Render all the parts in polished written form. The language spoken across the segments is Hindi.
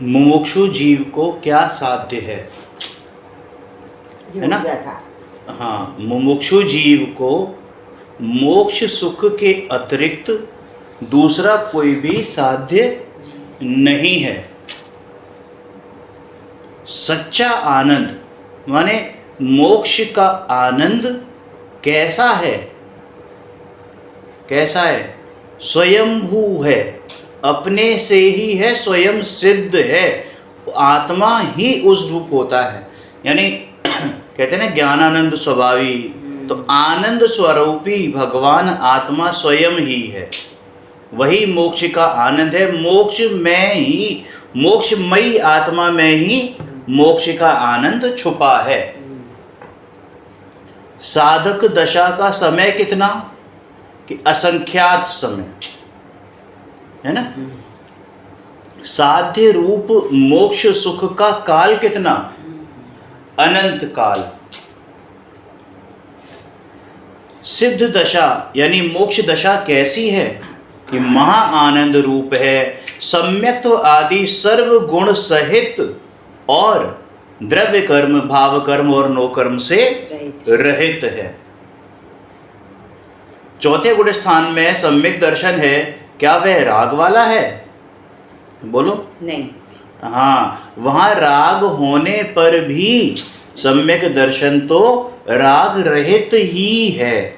मुमुक्षु जीव को क्या साध्य है ना। हाँ, मुमुक्षु जीव को मोक्ष सुख के अतिरिक्त दूसरा कोई भी साध्य नहीं है। सच्चा आनंद माने मोक्ष का आनंद कैसा है? कैसा है? स्वयंभू है, अपने से ही है, स्वयं सिद्ध है, आत्मा ही उस रूप होता है। यानी कहते हैं ना ज्ञानानंद स्वभावी, तो आनंद स्वरूपी भगवान आत्मा स्वयं ही है, वही मोक्ष का आनंद है। मोक्ष में ही, मोक्षमयी आत्मा में ही मोक्ष का आनंद छुपा है। साधक दशा का समय कितना कि असंख्यात समय है ना। साध्य रूप मोक्ष सुख का काल कितना? अनंत काल। सिद्ध दशा यानी मोक्ष दशा कैसी है कि महा आनंद रूप है, सम्यक्त्व आदि सर्व गुण सहित और द्रव्य कर्म, भाव कर्म और नो कर्म से रहित है। चौथे गुण स्थान में सम्यक दर्शन है, क्या वह राग वाला है? बोलो नहीं। हाँ, वहाँ राग होने पर भी सम्यक दर्शन तो राग रहित ही है।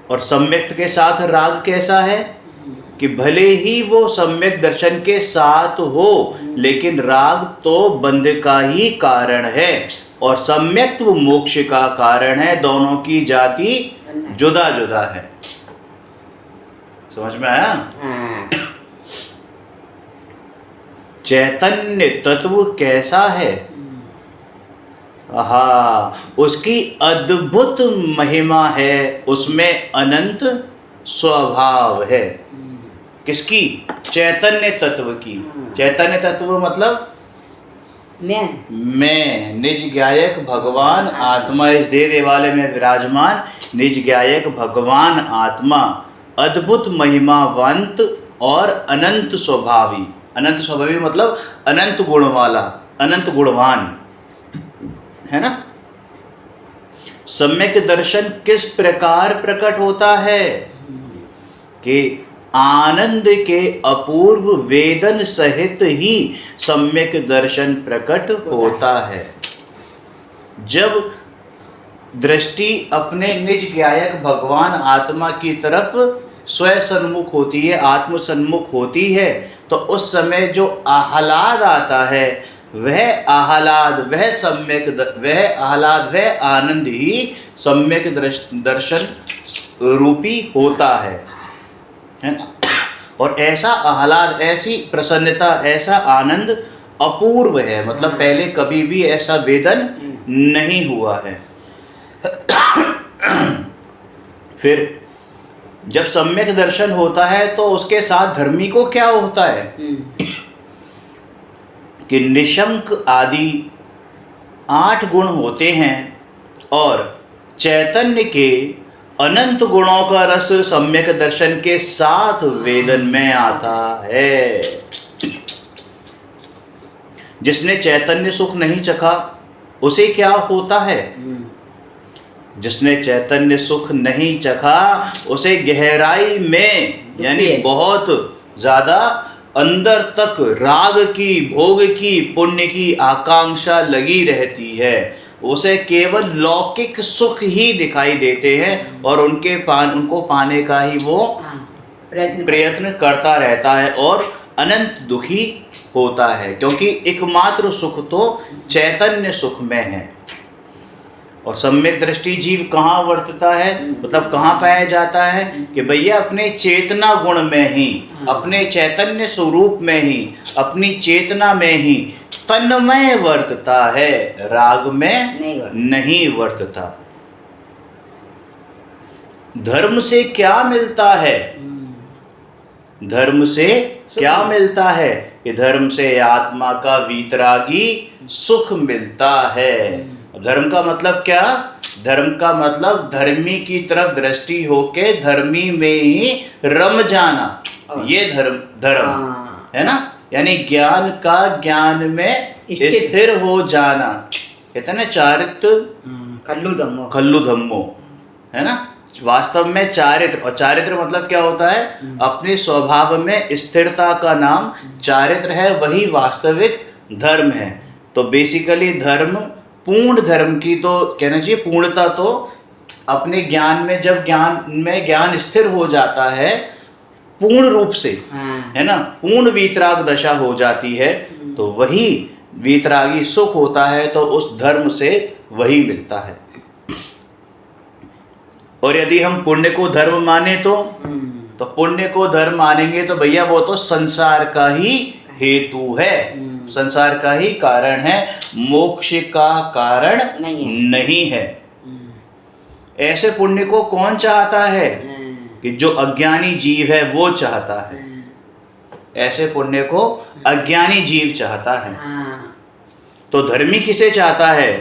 और सम्यक के साथ राग कैसा है कि भले ही वो सम्यक दर्शन के साथ हो, लेकिन राग तो बंध का ही कारण है और सम्यक्त्व मोक्ष का कारण है। दोनों की जाति जुदा जुदा है। समझ में आया? चैतन्य तत्व कैसा है? हाँ, उसकी अद्भुत महिमा है, उसमें अनंत स्वभाव है। किसकी? चैतन्य तत्व की। चैतन्य तत्व मतलब मैं निज ज्ञायक भगवान आत्मा, इस देह देवालय में विराजमान निज ज्ञायक भगवान आत्मा अद्भुत महिमावंत और अनंत स्वभावी। अनंत स्वभावी मतलब अनंत गुण वाला, अनंत गुणवान है ना। सम्यक दर्शन किस प्रकार प्रकट होता है कि आनंद के अपूर्व वेदन सहित ही सम्यक दर्शन प्रकट होता है। जब दृष्टि अपने निज ज्ञायक भगवान आत्मा की तरफ स्वयं सन्मुख होती है, आत्म सन्मुख होती है, तो उस समय जो आह्लाद आता है, वह आह्लाद, वह सम्यक, वह आह्लाद, वह आनंद ही सम्यक दर्शन रूपी होता है ना। और ऐसा आह्लाद, ऐसी प्रसन्नता, ऐसा आनंद अपूर्व है, मतलब पहले कभी भी ऐसा वेदन नहीं हुआ है। फिर जब सम्यक दर्शन होता है तो उसके साथ धर्मी को क्या होता है कि निशंक आदि 8 गुण होते हैं और चैतन्य के अनंत गुणों का रस सम्यक दर्शन के साथ वेदन में आता है। जिसने चैतन्य सुख नहीं चखा उसे क्या होता है? जिसने चैतन्य सुख नहीं चखा उसे गहराई में, यानी बहुत ज़्यादा अंदर तक राग की, भोग की, पुण्य की आकांक्षा लगी रहती है। उसे केवल लौकिक सुख ही दिखाई देते हैं और उनको पाने का ही वो प्रयत्न करता रहता है और अनंत दुखी होता है, क्योंकि एकमात्र सुख तो चैतन्य सुख में है। और सम्यक दृष्टि जीव कहाँ वर्तता है, मतलब कहाँ पाया जाता है कि भैया अपने चेतना गुण में ही, अपने चैतन्य स्वरूप में ही, अपनी चेतना में ही तन्मय वर्तता है, राग में नहीं वर्तता। धर्म से क्या मिलता है? धर्म से क्या मिलता है कि धर्म से आत्मा का वीतरागी सुख मिलता है। धर्म का मतलब क्या? धर्म का मतलब धर्मी की तरफ दृष्टि होके धर्मी में ही रम जाना, ये धर्म है ना। यानी ज्ञान का ज्ञान में स्थिर हो जाना। कहते हैं ना चारित्र खल्लु धम्मो, है ना। वास्तव में चारित्र, और चारित्र मतलब क्या होता है? अपने स्वभाव में स्थिरता का नाम चारित्र है, वही वास्तविक धर्म है। तो बेसिकली धर्म, पूर्ण धर्म की तो कहना चाहिए पूर्णता तो अपने ज्ञान में, जब ज्ञान स्थिर हो जाता है पूर्ण रूप से, है ना, पूर्ण वीतराग दशा हो जाती है, तो वही वीतरागी सुख होता है। तो उस धर्म से वही मिलता है। और यदि हम पुण्य को धर्म माने तो पुण्य को धर्म मानेंगे तो भैया वो तो संसार का ही हेतु है, संसार का ही कारण है, मोक्ष का कारण नहीं है। ऐसे पुण्य को कौन चाहता है? कि जो अज्ञानी जीव है वो चाहता है। ऐसे पुण्य को अज्ञानी जीव चाहता है। तो धर्मी किसे चाहता है?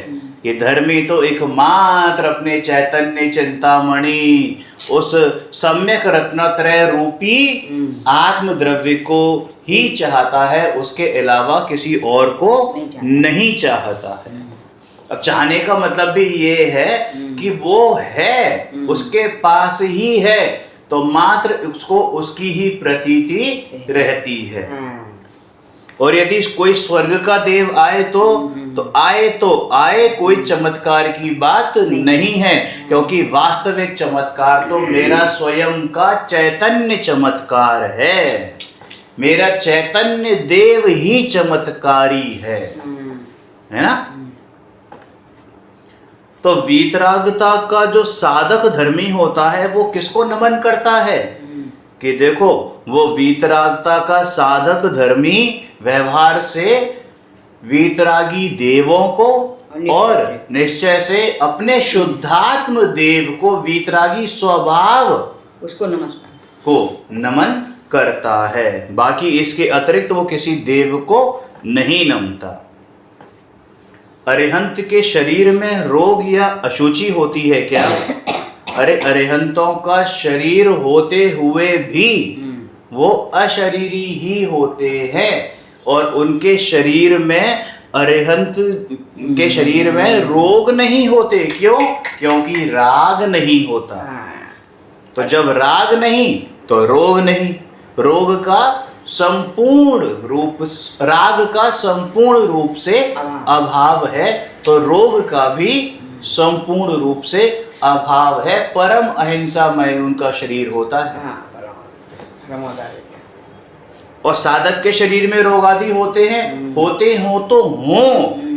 कि धर्मी तो एकमात्र अपने चैतन्य चिंतामणि, उस सम्यक रत्नत्रय रूपी आत्म द्रव्य को ही चाहता है, उसके अलावा किसी और को नहीं चाहता है। अब चाहने का मतलब भी ये है कि वो है, उसके पास ही है, तो मात्र उसको उसकी ही प्रतीति रहती है। और यदि कोई स्वर्ग का देव आए तो आए, कोई चमत्कार की बात नहीं है, क्योंकि वास्तविक चमत्कार तो मेरा स्वयं का चैतन्य चमत्कार है। मेरा चैतन्य देव ही चमत्कारी है ना। तो वीतरागता का जो साधक धर्मी होता है वो किसको नमन करता है? कि देखो, वो वीतरागता का साधक धर्मी व्यवहार से वीतरागी देवों को और निश्चय से अपने शुद्धात्म देव को, वीतरागी स्वभाव उसको नमन करता है। बाकी इसके अतिरिक्त वो किसी देव को नहीं नमता। अरिहंत के शरीर में रोग या अशुचि होती है क्या? अरे अरिहंतों का शरीर होते हुए भी वो अशरीरी ही होते हैं, और उनके शरीर में, अरिहंत के शरीर में रोग नहीं होते। क्यों? क्योंकि राग नहीं होता। तो जब राग नहीं तो रोग नहीं। रोग का संपूर्ण रूप, राग का संपूर्ण रूप से अभाव है, तो रोग का भी संपूर्ण रूप से अभाव है। परम अहिंसामय उनका शरीर होता है। और साधक के शरीर में रोग आदि होते हैं, होते हो तो हो,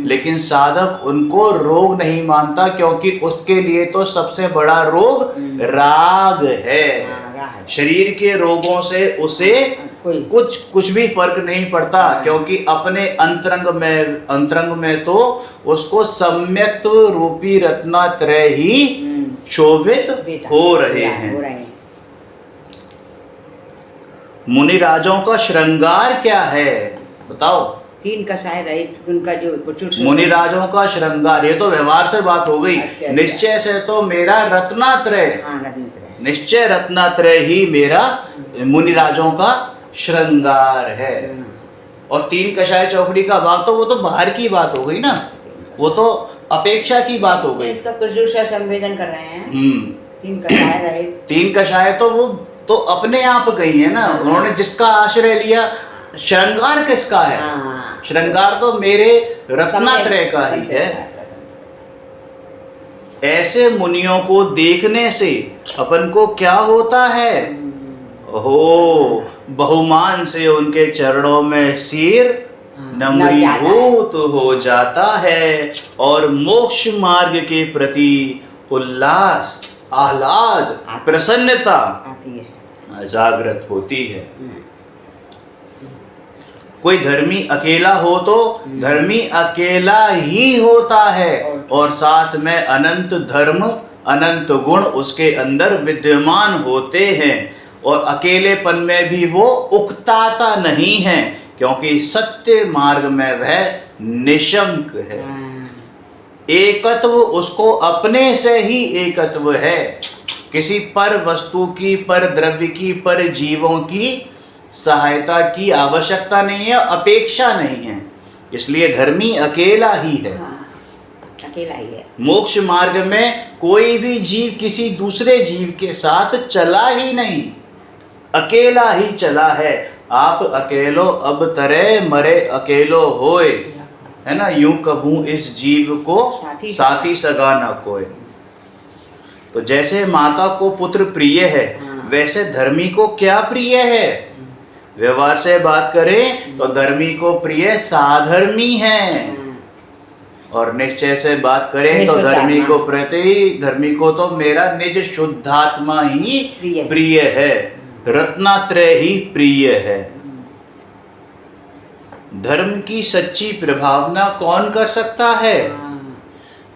लेकिन साधक उनको रोग नहीं मानता, क्योंकि उसके लिए तो सबसे बड़ा रोग राग है। शरीर के रोगों से उसे कुछ भी फर्क नहीं पड़ता, क्योंकि अपने अंतरंग में तो उसको सम्यक्त्व रूपी रत्नत्रय ही शोभित हो रहे हैं। मुनि राजों का श्रृंगार क्या है बताओ? 3 कषाय रहित उनका जो मुनि राजों का श्रृंगार, ये तो व्यवहार से बात हो गई। अच्छा। निश्चय से तो मेरा रत्नात्रय, निश्चय रत्नात्रय ही मेरा मुनि राजों का श्रृंगार है। और 3 कषाय चौकड़ी का भाव तो वो तो बाहर की बात हो गई ना, वो तो अपेक्षा की बात हो गई। इसका कुछ संवेदन कर रहे हैं। 3 कषाय रहित, 3 कषाय तो वो तो अपने आप गई है ना, उन्होंने जिसका आश्रय लिया। श्रृंगार किसका है? श्रृंगार तो मेरे रत्नात्रय का ही है। ऐसे मुनियों को देखने से अपन को क्या होता है? ओहो, बहुमान से उनके चरणों में सिर नम्रीभूत हो जाता है, और मोक्ष मार्ग के प्रति उल्लास, आह्लाद, प्रसन्नता जागृत होती है। कोई धर्मी अकेला हो तो धर्मी अकेला ही होता है, और साथ में अनंत धर्म, अनंत गुण उसके अंदर विद्यमान होते हैं। और अकेलेपन में भी वो उकताता नहीं है, क्योंकि सत्य मार्ग में वह निशंक है। एकत्व उसको अपने से ही एकत्व है। किसी पर वस्तु की, पर द्रव्य की, पर जीवों की सहायता की आवश्यकता नहीं है, अपेक्षा नहीं है, इसलिए धर्मी अकेला ही है। हाँ, अकेला ही है। मोक्ष मार्ग में कोई भी जीव किसी दूसरे जीव के साथ चला ही नहीं, अकेला ही चला है। आप अकेलो अब तरे मरे अकेलो होए, है ना, यूं कहूँ इस जीव को साथी सगा न कोई। तो जैसे माता को पुत्र प्रिय है, वैसे धर्मी को क्या प्रिय है? व्यवहार से बात करें तो धर्मी को प्रिय साधर्मी है, और निश्चय से बात करें तो धर्मी को तो मेरा निज शुद्धात्मा ही प्रिय है, रत्नात्रय ही प्रिय है। धर्म की सच्ची प्रभावना कौन कर सकता है?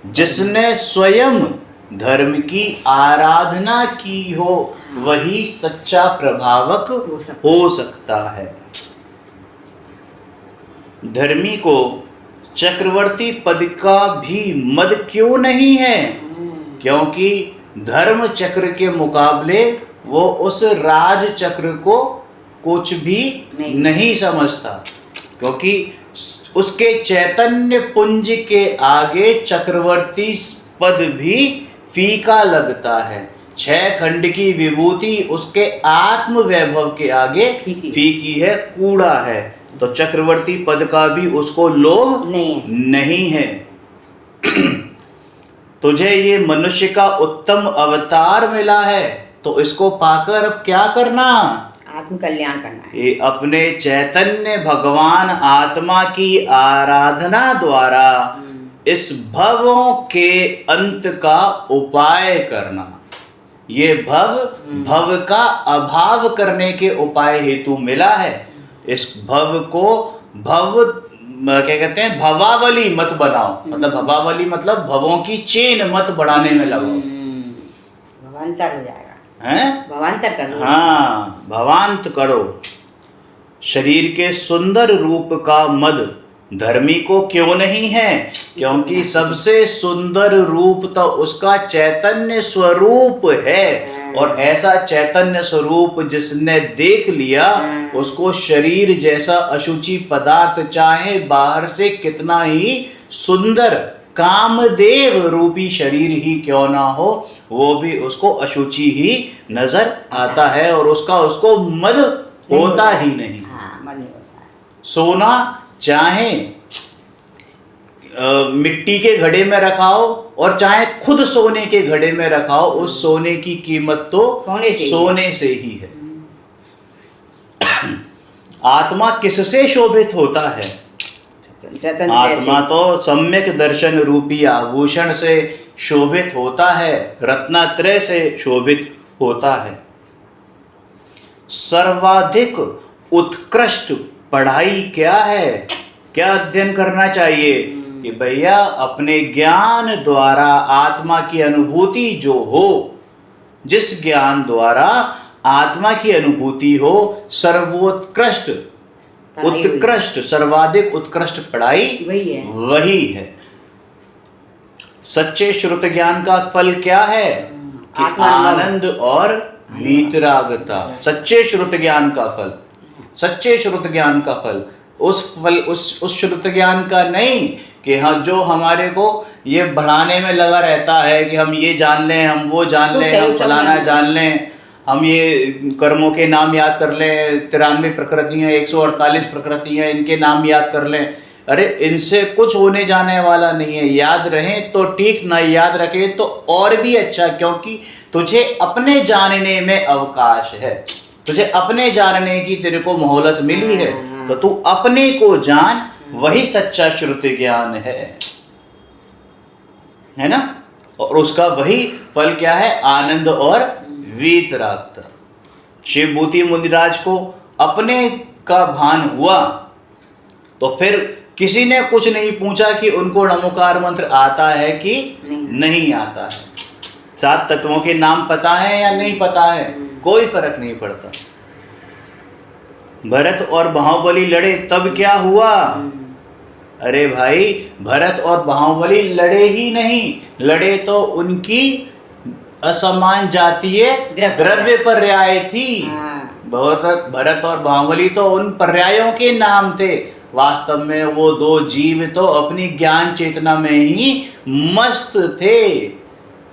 जिसने स्वयं धर्म की आराधना की हो, वही सच्चा प्रभावक हो सकता है। धर्मी को चक्रवर्ती पद का भी मद क्यों नहीं है? क्योंकि धर्म चक्र के मुकाबले वो उस राज चक्र को कुछ भी नहीं समझता, क्योंकि उसके चैतन्य पुंज के आगे चक्रवर्ती पद भी फीका लगता है। 6 खंड की विभूति उसके आत्म वैभव के आगे फीकी है, कूड़ा है। तो चक्रवर्ती पद का भी उसको लोभ नहीं है। तुझे ये मनुष्य का उत्तम अवतार मिला है, तो इसको पाकर अब क्या करना? आत्म कल्याण करना है। ये अपने चैतन्य भगवान आत्मा की आराधना द्वारा इस भवों के अंत का उपाय करना। ये भव का अभाव करने के उपाय हेतु मिला है। इस भव को क्या कहते हैं, भवावली मत बनाओ। मतलब भवावली मतलब भवों की चेन मत बढ़ाने में लगाओ, भवांतर हो जाएगा हैं? भवांतर करो। हाँ, भवांत करो। शरीर के सुंदर रूप का मद धर्मी को क्यों नहीं है? क्योंकि सबसे सुंदर रूप तो उसका चैतन्य स्वरूप है, और ऐसा चैतन्य स्वरूप जिसने देख लिया, उसको शरीर जैसा अशुचि पदार्थ चाहे बाहर से कितना ही सुंदर कामदेव रूपी शरीर ही क्यों ना हो, वो भी उसको अशुचि ही नजर आता है, और उसको मद होता ही नहीं। सोना चाहे मिट्टी के घड़े में रखाओ और चाहे खुद सोने के घड़े में रखाओ, उस सोने की कीमत तो सोने से ही है। आत्मा किससे शोभित होता है? आत्मा तो सम्यक दर्शन रूपी आभूषण से शोभित होता है, रत्नात्रय से शोभित होता है। सर्वाधिक उत्कृष्ट पढ़ाई क्या है? क्या अध्ययन करना चाहिए? कि भैया अपने ज्ञान द्वारा आत्मा की अनुभूति जो हो, जिस ज्ञान द्वारा आत्मा की अनुभूति हो, सर्वोत्कृष्ट उत्कृष्ट सर्वाधिक उत्कृष्ट पढ़ाई वही है। सच्चे श्रुत ज्ञान का फल क्या है? कि आनंद और वीतरागता। सच्चे श्रुत ज्ञान का फल, सच्चे श्रुत ज्ञान का फल उस श्रुत ज्ञान का नहीं कि हाँ जो हमारे को ये बढ़ाने में लगा रहता है कि हम ये जान लें, हम वो जान लें, हम फलाना जान लें, हम ये कर्मों के नाम याद कर लें, 93 प्रकृतियाँ, 148 प्रकृतियाँ, इनके नाम याद कर लें। अरे इनसे कुछ होने जाने वाला नहीं है। याद रहें तो ठीक, ना याद रखें तो और भी अच्छा, क्योंकि तुझे अपने जानने में अवकाश है, तुझे अपने जानने की तेरे को मोहलत मिली है, तो तू अपने को जान, वही सच्चा श्रुति ज्ञान है ना। और उसका वही फल क्या है? आनंद और वीतरागता। शिवभूति मुनिराज को अपने का भान हुआ, तो फिर किसी ने कुछ नहीं पूछा कि उनको नमोकार मंत्र आता है कि नहीं आता है, 7 तत्वों के नाम पता है या नहीं पता है, कोई फर्क नहीं पड़ता। भरत और बाहुबली लड़े तब क्या हुआ? अरे भाई, भरत और बाहुबली लड़े ही नहीं, लड़े तो उनकी असमान जातीय द्रव्य पर रियायत थी। भरत और बाहुबली तो उन पर्यायों के नाम थे। वास्तव में वो दो जीव तो अपनी ज्ञान चेतना में ही मस्त थे।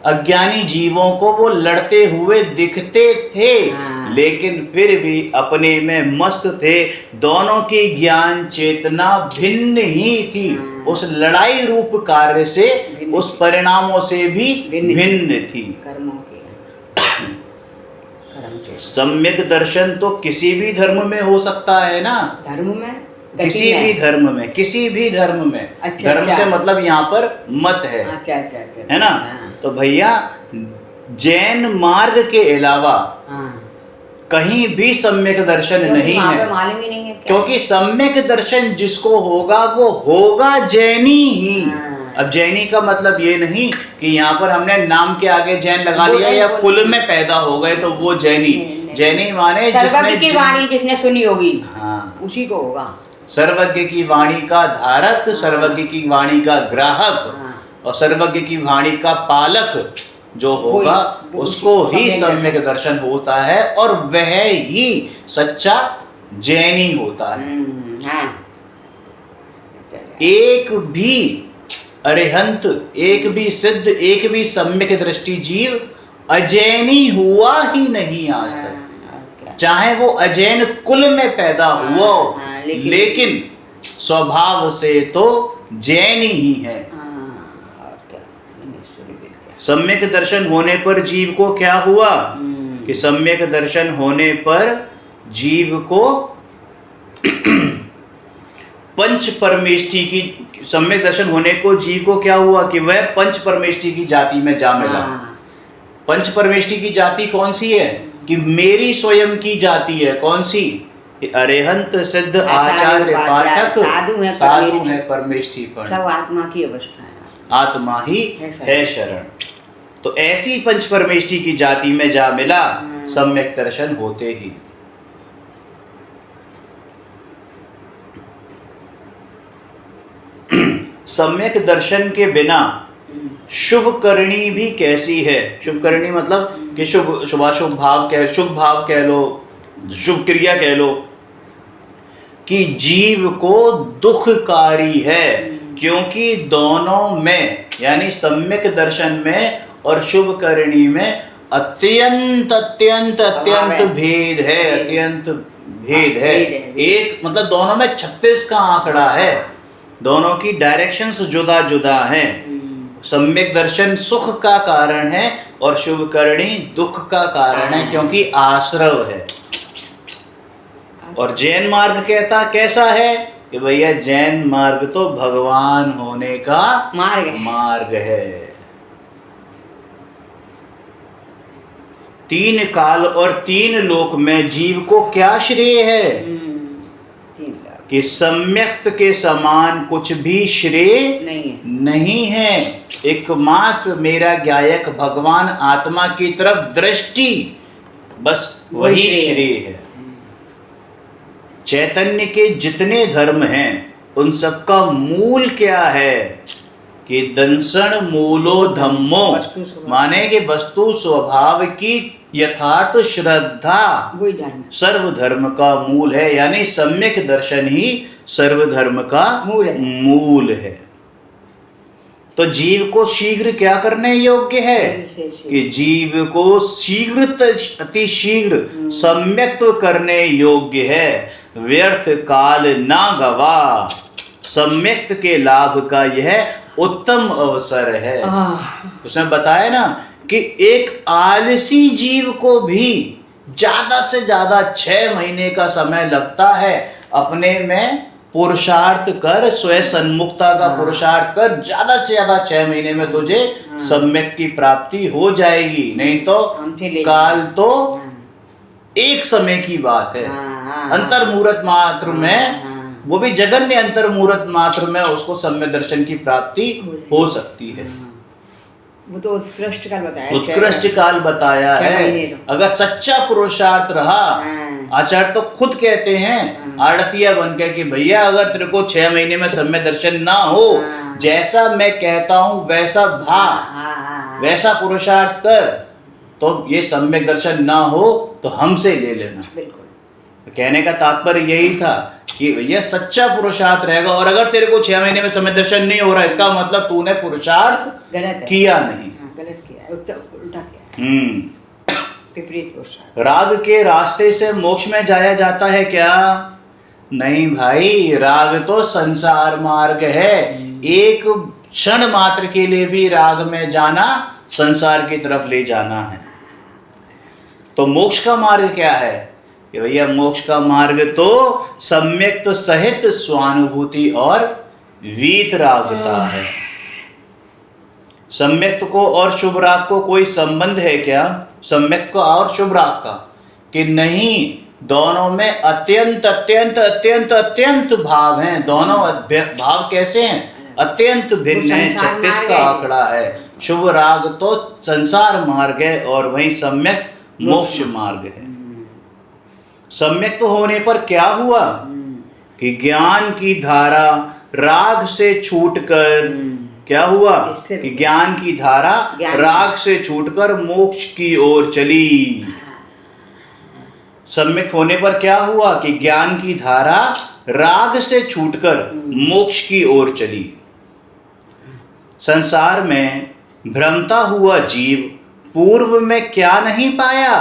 अज्ञानी जीवों को वो लड़ते हुए दिखते थे, लेकिन फिर भी अपने में मस्त थे। दोनों की ज्ञान चेतना भिन्न ही थी, उस लड़ाई रूप कार्य से, उस परिणामों से भी भिन्न थी। सम्यक दर्शन तो किसी भी धर्म में हो सकता है ना। धर्म में, किसी भी धर्म में, किसी भी धर्म में। अच्छा, धर्म से मतलब यहाँ पर मत है। अच्छा, है ना। तो भैया जैन मार्ग के अलावा कहीं भी सम्यक दर्शन नहीं है, मालूम ही नहीं है क्या? क्योंकि सम्यक दर्शन जिसको होगा वो होगा जैनी ही। अब जैनी का मतलब ये नहीं कि यहाँ पर हमने नाम के आगे जैन लगा लिया या कुल में पैदा हो गए तो वो जैनी। जैनी माने सर्वज्ञ की वाणी जिसने सुनी होगी, हाँ, उसी को होगा। सर्वज्ञ की वाणी का धारक, सर्वज्ञ की वाणी का ग्राहक और सर्वज्ञ की वाणी का पालक जो होगा उसको ही सम्यक दर्शन होता है, और वह ही सच्चा जैनी होता है। एक भी अरिहंत, एक भी सिद्ध, एक भी सम्यक दृष्टि जीव अजैनी हुआ ही नहीं आज तक, चाहे वो अजैन कुल में पैदा हुआ हो, लेकिन स्वभाव से तो जैन ही है। सम्यक दर्शन होने पर जीव को क्या हुआ कि सम्यक दर्शन होने पर जीव को पंच परमेष्टि की, सम्यक दर्शन होने को जीव को क्या हुआ कि वह पंच परमेष्टि की जाति में जा मिला। पंच परमेष्टि की जाति कौन सी है कि मेरी स्वयं की जाति है। कौन सी? अरिहंत, सिद्ध, आचार्य, पाठक, साधु है, परमेष्टि पर सब आत्मा की अवस्था है, आत्मा ही है शरण। तो ऐसी पंच परमेष्टि की जाति में जा मिला सम्यक दर्शन होते ही। सम्यक दर्शन के बिना शुभ करनी भी कैसी है। शुभ करनी मतलब कि शुभाशुभ भाव कह, शुभ भाव कह लो, शुभ क्रिया कह लो, कि जीव को दुखकारी है, क्योंकि दोनों में यानी सम्यक दर्शन में और शुभ करनी में अत्यंत अत्यंत अत्यंत भेद है, अत्यंत भेद है। एक मतलब दोनों में 36 का आंकड़ा है, दोनों की डायरेक्शंस जुदा जुदा हैं। सम्यक दर्शन सुख का कारण है और शुभ करणी दुख का कारण है, क्योंकि आश्रव है। और जैन मार्ग कहता कैसा है कि भैया जैन मार्ग तो भगवान होने का मार्ग है। 3 काल और 3 लोक में जीव को क्या श्रेय है कि सम्यक्त के समान कुछ भी श्रेय नहीं है। एकमात्र मेरा गायक भगवान आत्मा की तरफ दृष्टि, बस वही श्रेय है। चैतन्य के जितने धर्म हैं उन सबका मूल क्या है कि दंसण मूलो धम्मो, माने कि वस्तु स्वभाव की यथार्थ श्रद्धा सर्व धर्म का मूल है। यानी सम्यक दर्शन ही सर्व धर्म का मूल है। तो जीव को शीघ्र क्या करने योग्य है कि जीव को शीघ्र अतिशीघ्र सम्यक्त्व करने योग्य है। व्यर्थ काल ना गवा, सम्यक्त के लाभ का यह उत्तम अवसर है। उसने बताया ना कि एक आलसी जीव को भी ज्यादा से ज्यादा 6 महीने का समय लगता है अपने में पुरुषार्थ कर, स्वयं सन्मुखता का पुरुषार्थ कर, ज्यादा से ज्यादा 6 महीने में तुझे सम्यक की प्राप्ति हो जाएगी। नहीं तो काल तो एक समय की बात है। अंतर मुहूर्त मात्र में, वो भी जगन्य अंतर मुहूर्त मात्र में उसको सम्यक दर्शन की प्राप्ति हो सकती है। वो तो उत्कृष्ट काल बताया, उत्कृष्ट काल बताया है। अगर सच्चा पुरुषार्थ रहा, आचार्य तो खुद कहते हैं आड़तिया बनकर कि भैया अगर तेरे को 6 महीने में सम्यक दर्शन ना हो, जैसा मैं कहता हूं वैसा भाव, वैसा पुरुषार्थ कर, तो ये सम्यक दर्शन ना हो तो हमसे ले लेना। बिल्कुल। कहने का तात्पर्य यही था कि यह सच्चा पुरुषार्थ रहेगा, और अगर तेरे को 6 महीने में सम्यक दर्शन नहीं हो रहा, इसका मतलब तूने पुरुषार्थ गलत किया नहीं। गलत किया, उल्टा किया, विपरीत पुरुषार्थ। राग के रास्ते से मोक्ष में जाया जाता है क्या? नहीं भाई, राग तो संसार मार्ग है। एक क्षण मात्र के लिए भी राग में जाना संसार की तरफ ले जाना है। तो मोक्ष का मार्ग क्या है कि भैया, मोक्ष का मार्ग तो सम्यक्त सहित स्वानुभूति और वीतरागता है। सम्यक्त को और शुभ राग को कोई संबंध है क्या? सम्यक्त का और शुभ राग का कि नहीं, दोनों में अत्यंत अत्यंत अत्यंत अत्यंत भाव हैं। दोनों भाव कैसे हैं? अत्यंत भिन्न है। 36 का आंकड़ा है। शुभ राग तो संसार मार्ग है और वहीं सम्यक मोक्ष मार्ग है। सम्यक होने पर क्या हुआ कि ज्ञान की धारा राग से छूटकर क्या हुआ कि ज्ञान की धारा राग से छूटकर मोक्ष की ओर चली। सम्यक होने पर क्या हुआ कि ज्ञान की धारा राग से छूटकर मोक्ष की ओर चली। संसार में भ्रमता हुआ जीव पूर्व में क्या नहीं पाया?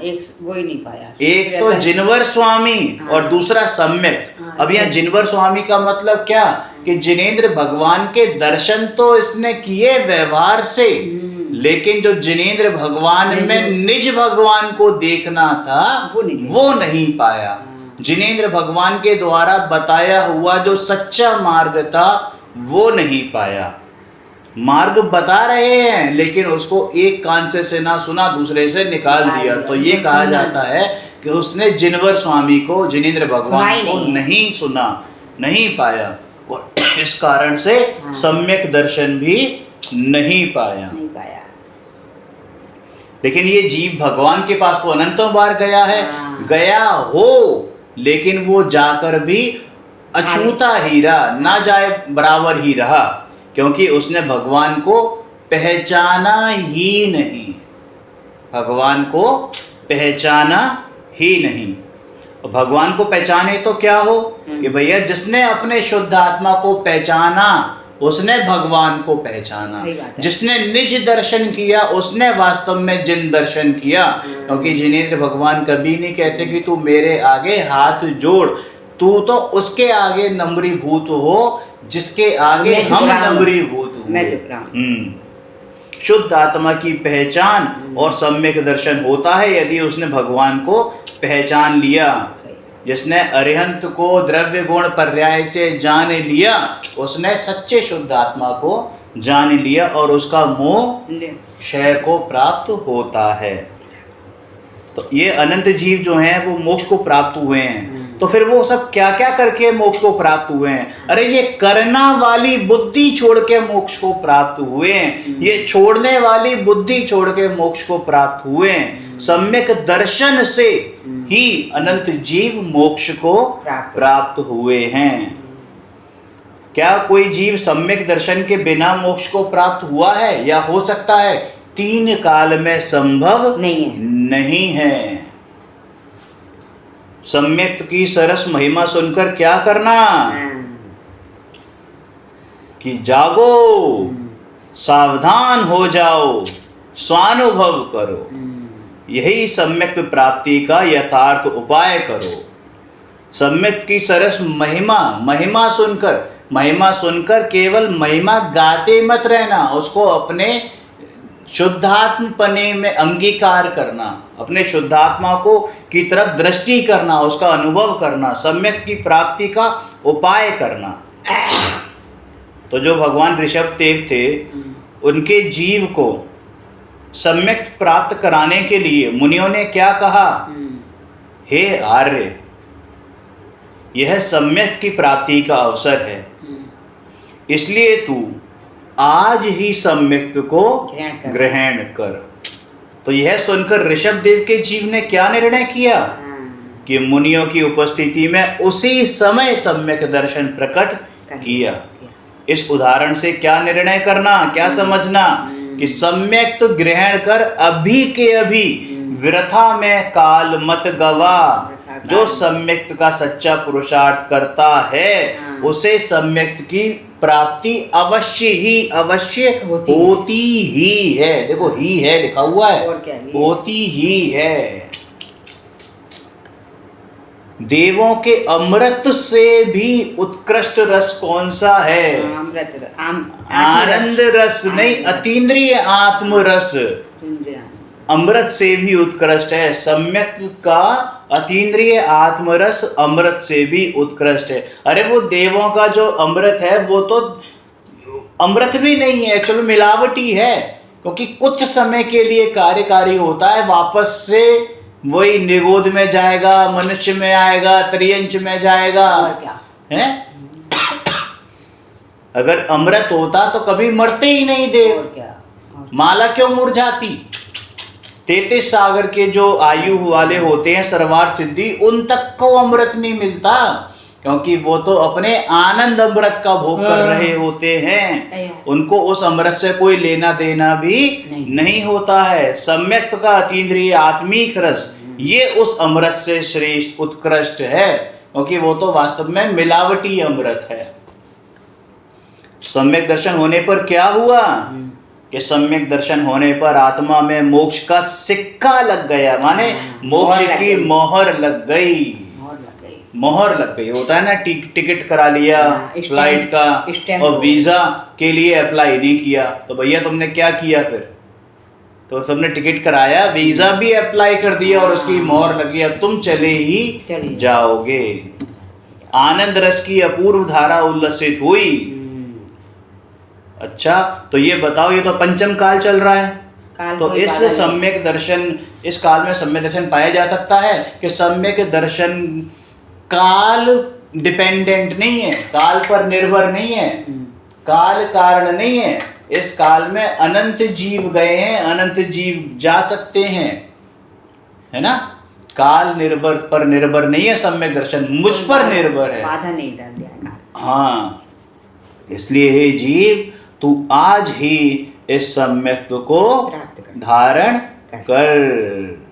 एक वो ही नहीं पाया। एक तो जिनवर स्वामी और दूसरा सम्यक। अब यहाँ जिनवर स्वामी का मतलब क्या कि जिनेंद्र भगवान के दर्शन तो इसने किए व्यवहार से, लेकिन जो जिनेंद्र भगवान में निज भगवान को देखना था वो नहीं पाया। जिनेंद्र भगवान के द्वारा बताया हुआ जो सच्चा मार्ग था वो नहीं पाया। मार्ग बता रहे हैं लेकिन उसको एक कान से ना सुना, दूसरे से निकाल दिया। तो ये कहा जाता है कि उसने जिनवर स्वामी को, जिनेंद्र भगवान को नहीं सुना, नहीं पाया, और इस कारण से सम्यक दर्शन भी नहीं पाया। लेकिन ये जीव भगवान के पास तो अनंतों बार गया है, गया हो, लेकिन वो जाकर भी अछूता ही रहा, ना जाए बराबर ही रहा, क्योंकि उसने भगवान को पहचाना ही नहीं। भगवान को पहचाना ही नहीं। भगवान को पहचाने तो क्या हो कि भैया, जिसने अपने शुद्ध आत्मा को पहचाना उसने भगवान को पहचाना। जिसने निज दर्शन किया उसने वास्तव में जिन दर्शन किया। क्योंकि जिनेंद्र भगवान कभी नहीं कहते कि तू मेरे आगे हाथ जोड़, तू तो उसके आगे नम्रीभूत हो जिसके आगे हम नम्रीभूत हुए। शुद्ध आत्मा की पहचान और सम्यक दर्शन होता है यदि उसने भगवान को पहचान लिया। जिसने अरिहंत को द्रव्य गुण पर्याय से जान लिया उसने सच्चे शुद्ध आत्मा को जान लिया और उसका मोह क्षय को प्राप्त होता है। तो ये अनंत जीव जो हैं वो मोक्ष को प्राप्त हुए हैं। तो फिर वो सब क्या क्या करके मोक्ष को प्राप्त हुए हैं? अरे ये करना वाली बुद्धि छोड़ के मोक्ष को प्राप्त हुए हैं। ये छोड़ने वाली बुद्धि छोड़ के मोक्ष को प्राप्त हुए हैं। सम्यक दर्शन से ही अनंत जीव मोक्ष को प्राप्त हुए हैं। क्या कोई जीव सम्यक दर्शन के बिना मोक्ष को प्राप्त हुआ है या हो सकता है? 3 काल में संभव नहीं है। सम्यक की सरस महिमा सुनकर क्या करना कि जागो, सावधान हो जाओ, स्वानुभव करो। यही सम्यक प्राप्ति का यथार्थ उपाय करो। सम्यक की सरस महिमा सुनकर केवल महिमा गाते मत रहना, उसको अपने शुद्धात्मपने में अंगीकार करना, अपने शुद्धात्मा को की तरफ दृष्टि करना, उसका अनुभव करना, सम्यक की प्राप्ति का उपाय करना। तो जो भगवान ऋषभ देव थे उनके जीव को सम्यक प्राप्त कराने के लिए मुनियों ने क्या कहा? हे आर्य, यह सम्यक की प्राप्ति का अवसर है, इसलिए तू आज ही सम्यक को ग्रहण कर। तो यह सुनकर ऋषभ देव के जीव ने क्या निर्णय किया कि मुनियों की उपस्थिति में उसी समय सम्यक दर्शन प्रकट किया। इस उदाहरण से क्या निर्णय करना, क्या समझना कि सम्यक ग्रहण कर, अभी के अभी वृथा में काल मत गवा। जो सम्यक्त का सच्चा पुरुषार्थ करता है उसे सम्यक्त की प्राप्ति अवश्य होती ही है। देखो ही है लिखा हुआ है, होती ही है। देवों के अमृत से भी उत्कृष्ट रस कौन सा है? आनंद रस नहीं, अतीन्द्रिय आत्म रस अमृत से भी उत्कृष्ट है। सम्यक का अतीन्द्रिय आत्मरस अमृत से भी उत्कृष्ट है। अरे वो देवों का जो अमृत है वो तो अमृत भी नहीं है, चलो मिलावटी है, क्योंकि कुछ समय के लिए कार्यकारी होता है, वापस से वही निगोद में जाएगा, मनुष्य में आएगा, त्रियंच में जाएगा। है अगर अमृत होता तो कभी मरते ही नहीं देव। माला क्यों मुरझाती? 33 सागर के जो आयु वाले होते हैं सर्वार्थ सिद्धि, उन तक को अमृत नहीं मिलता, क्योंकि वो तो अपने आनंद अमृत का भोग कर रहे होते हैं। उनको उस अमृत से कोई लेना देना भी नहीं होता है। सम्यक्त का अतीन्द्रिय आत्मिक रस ये उस अमृत से श्रेष्ठ उत्कृष्ट है, क्योंकि वो तो वास्तव में मिलावटी अमृत है। सम्यक दर्शन होने पर क्या हुआ कि सम्यक दर्शन होने पर आत्मा में मोक्ष का सिक्का लग गया, माने मोक्ष की मोहर लग गई। मोहर लग गई होता है ना, टिकट करा लिया फ्लाइट का और वीजा के लिए अप्लाई नहीं किया, तो भैया तुमने क्या किया फिर? तो तुमने टिकट कराया, वीजा भी अप्लाई कर दिया और उसकी मोहर लगी, अब तुम चले ही जाओगे। आनंद रस की अपूर्व धारा उल्लसित हुई। अच्छा, तो ये बताओ, ये तो पंचम काल चल रहा है, तो इस सम्यक दर्शन, इस काल में सम्यक दर्शन पाया जा सकता है कि सम्यक दर्शन काल डिपेंडेंट नहीं है, काल पर निर्भर नहीं है, काल कारण नहीं है। इस काल में अनंत जीव गए हैं, अनंत जीव जा सकते हैं, है ना। काल पर निर्भर नहीं है सम्यक दर्शन, मुझ पर निर्भर है, बाधा नहीं डाल दिया। हाँ, इसलिए हे जीव तू आज ही इस सम्यक को धारण कर।